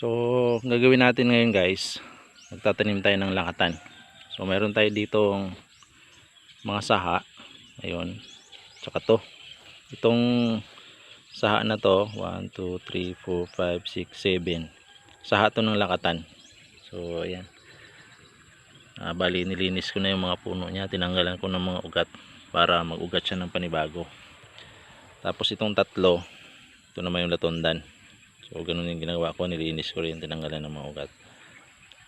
So gagawin natin ngayon guys, magtatanim tayo ng lakatan. So meron tayo ditong mga saha, ayun, tsaka to, itong saha na to, 1, 2, 3, 4, 5, 6, 7 saha to ng lakatan. So ayan, bali nilinis ko na yung mga puno niya, tinanggalan ko ng mga ugat para mag-ugat siya ng panibago. Tapos itong tatlo, ito naman yung latondan. So ganun yung ginagawa ko, nilinis ko rin, tinanggalan ng mga ugat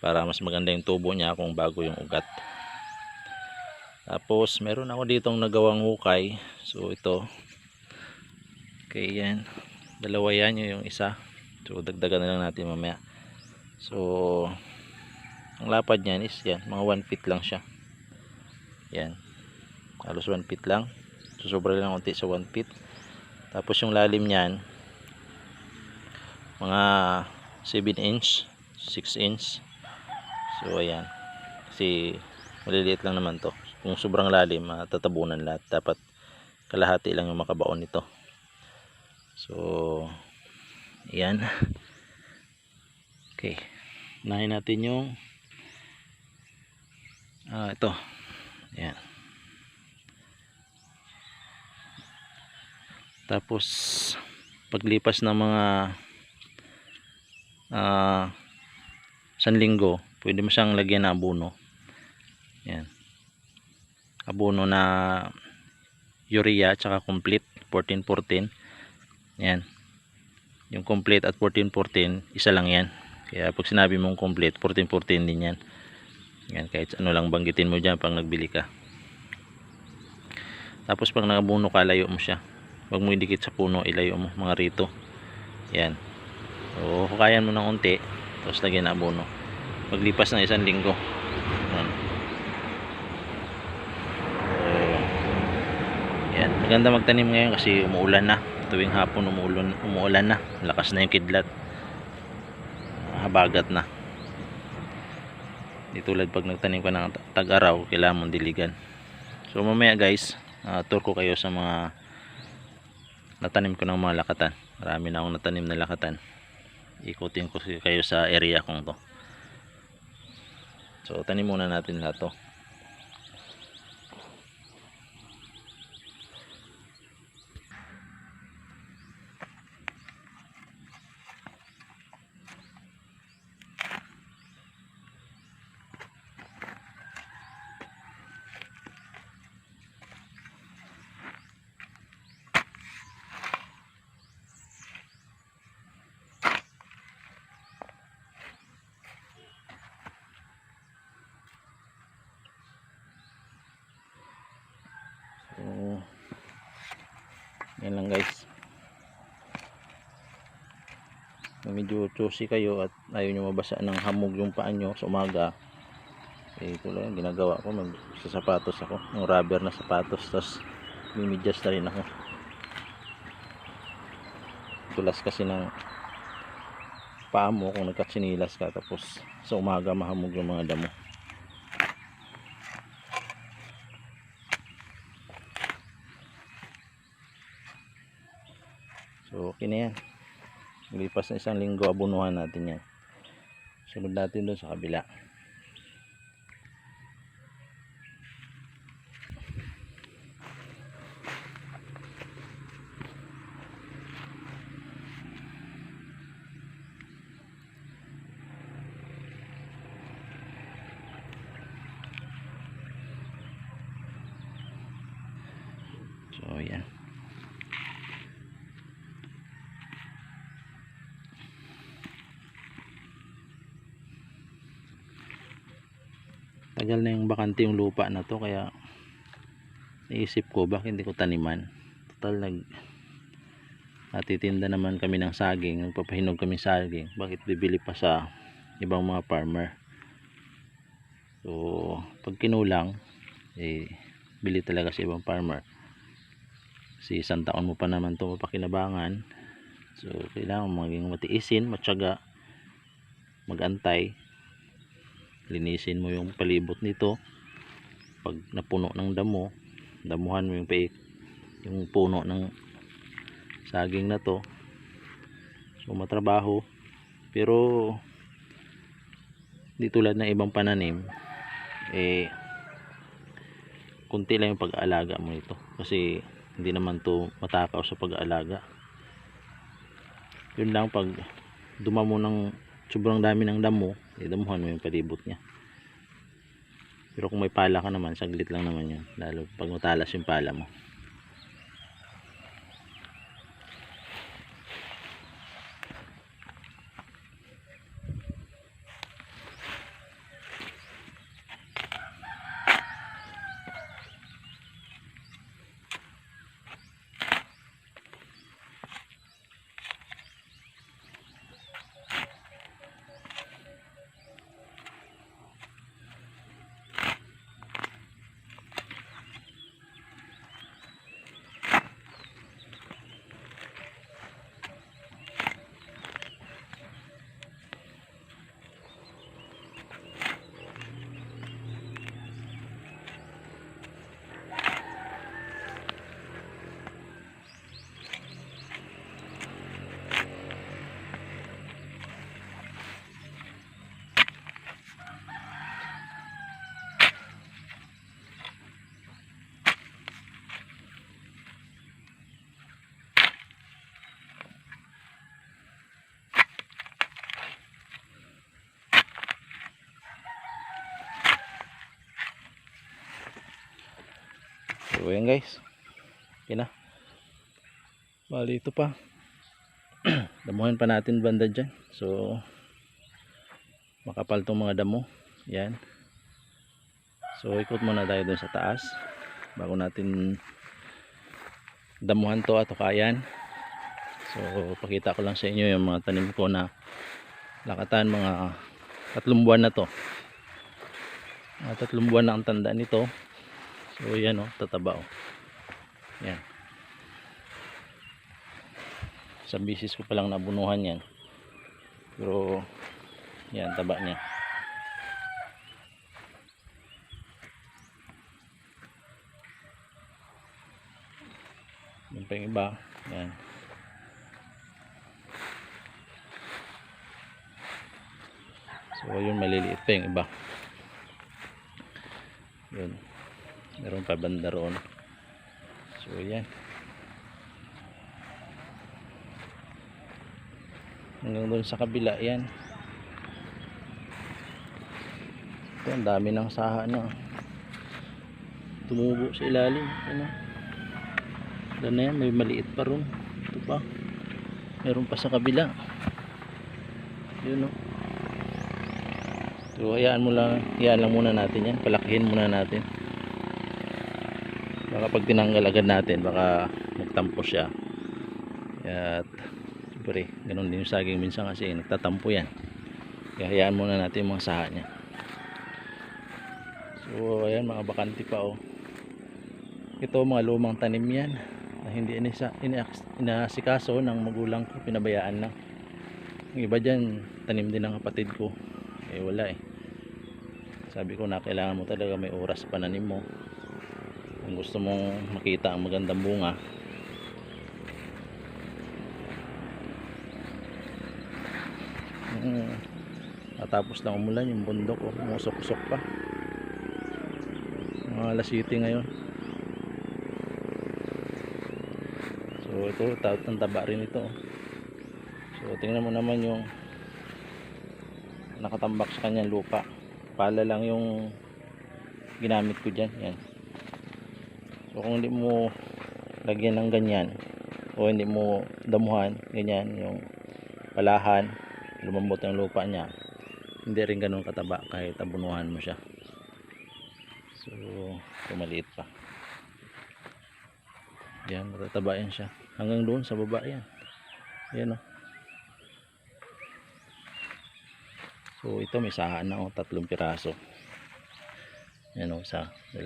para mas maganda yung tubo niya kung bago yung ugat. Tapos meron ako ditong nagawang hukay. So ito, okay, yan, dalawa yan, yung isa. So dagdagan na lang natin mamaya. So ang lapad niyan is yan, mga 1 feet lang siya. Yan, halos 1 feet lang. So sobra lang konti sa 1 feet. Tapos yung lalim niyan mga 7 inch, 6 inch. So ayan, kasi maliliit lang naman to. Kung sobrang lalim, tatabunan lahat. Dapat kalahati lang yung makabaon nito. So ayan, okay, unahin natin yung ito, ayan. Tapos paglipas ng mga 1 linggo, pwede mo siyang lagyan ng abono. Yan, abono na urea tsaka complete 14-14. Yan, yung complete at 14-14 isa lang yan. Kaya pag sinabi mong complete, 14-14 din yan. Yan, kahit ano lang banggitin mo dyan pag nagbili ka. Tapos pag nakabuno ka, layo mo siya. Huwag mo idikit sa puno, ilayo mo mga rito. Yan, so hukayan mo ng unti, tapos lagyan na abono. Paglipas ng 1 linggo, yan. So yan, maganda magtanim ngayon kasi umuulan na. Tuwing hapon umuulan na, lakas na yung kidlat, habagat na. Di tulad pag nagtanim ka ng tag-araw, kailangan mong diligan. So mamaya guys, tour ko kayo sa mga natanim ko ng mga lakatan. Marami na akong natanim na lakatan. Ikutin ko kayo sa area kong to. So tanim muna natin lahat to. So yan lang guys. Kung medyo choosy kayo at ayaw nyo mabasa ng hamog yung paa nyo sa umaga, ito lang ginagawa ko, sa sapatos ako, yung rubber na sapatos, tapos mimidyas na rin ako. Tulas kasi ng paa mo kung nagkatsinilas ka, tapos sa umaga mahamog yung mga damo. So okay na yan. Lipas na 1 linggo, abunuhan natin yan. Sunod natin doon sa kabila. So yan. Tagal na yung bakante yung lupa na to, kaya naisip ko bakit hindi ko taniman. Total natitinda naman kami ng saging, nagpapahinog kami saging, bakit bibili pa sa ibang mga farmer? So pag kinulang, bili talaga sa ibang farmer kasi 1 taon mo pa naman to mapakinabangan. So kailangan maging matiisin, matyaga, magantay, linisin mo yung palibot nito. Pag napuno ng damo, damuhan mo yung puno ng saging na to. So matrabaho, Pero di tulad ng ibang pananim, kunti lang yung pag-aalaga mo nito, kasi hindi naman to matakaw sa pag-aalaga. Yun lang, pag dumamo ng sobrang dami ng damo, damuhan mo yung palibot niya. Pero kung may pala ka naman, saglit lang naman yun, lalo pag matalas yung pala mo. So ayan guys, okay na. Bali ito pa, damuhan pa natin banda dyan. So makapal tong mga damo. Yan. So ikot muna tayo dun sa taas bago natin damuhan to at kayan. So pakita ko lang sa inyo yung mga tanim ko na lakatan. Mga 3 buwan na to. Mga 3 buwan na ang tanda nito. So yan o, tataba o. Yan. Sa bisis ko palang nabunuhan yan. Pero yan, taba niya. Yung pa yung iba. Yan. So yun, maliliit pa yung iba. Yun. Meron pa banda roon. So yan. Hanggang doon sa kabila yan. Ito, ang dami ng saha na tumubo sa ilalim. Ano? Doon na yan, may maliit pa roon. Ito pa. Meron pa sa kabila. Yun o. So hayaan lang muna natin yan. Palakihin muna natin. Baka pag tinanggal agad natin, baka magtampo siya. At siyempre, ganun din yung saging minsan kasi nagtatampo yan. Kaya hayaan muna natin yung mga saha niya. So ayan, mga bakante pa oh. Ito mga lumang tanim yan na hindi inasikaso ng magulang ko, pinabayaan lang. Yung iba dyan, tanim din ng kapatid ko. Wala eh. Sabi ko na kailangan mo talaga may oras pananim mo. Kung gusto mong makita ang magandang bunga, matapos lang umulan yung bundok o umusok-usok pa. Mga alas 7 ngayon. So ito, ang taba rin ito. So tingnan mo naman yung nakatambak sa kanyang lupa. Pala lang yung ginamit ko dyan. Yan. So kung hindi mo lagyan ng ganyan o hindi mo damuhan ganyan yung palahan, lumambot ang lupa niya, hindi rin ganun kataba kahit abunuhan mo siya. So maliit pa yan, matataba yan siya hanggang doon sa baba yan. Yan o. So ito may sahaan na o, 3 piraso. Yan o, 1, 2,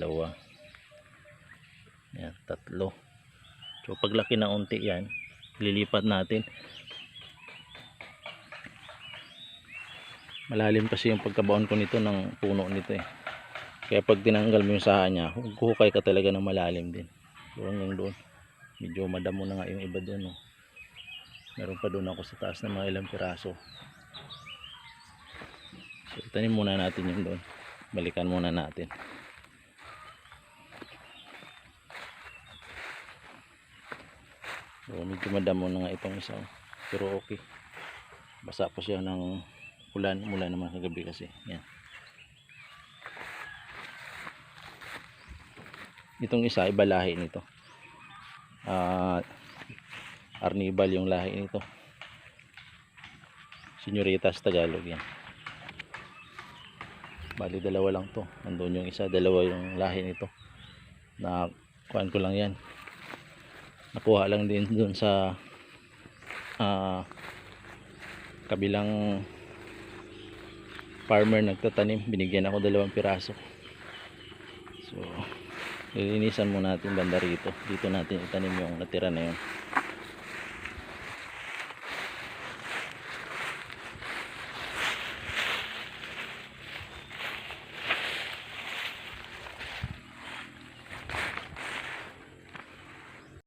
yan, 3. So paglaki na unti yan, lilipat natin. Malalim kasi yung pagkabaon ko nito ng puno nito eh. Kaya pag tinanggal mo yung saha niya, huhukay ka talaga ng malalim din. So hanggang doon, medyo madamo na nga yung iba doon oh. Meron pa doon ako sa taas na mga ilang piraso. So itanim muna natin yung doon. Balikan muna natin. So medyo madamo na nga itong isa. Pero okay. Basa pa siya ng ulan. Mula naman kagabi kasi. Yan. Itong isa iba lahi nito. Arnibal yung lahi nito. Señoritas Tagalog yan. Bali dalawa lang to. Andun yung isa, dalawa yung lahi nito. Na kuhaan ko lang yan. Nakuha lang din dun sa kabilang farmer nagtatanim. Binigyan ako 2 piraso. So lilinisan mo natin banda rito. Dito natin itanim yung natira na yun.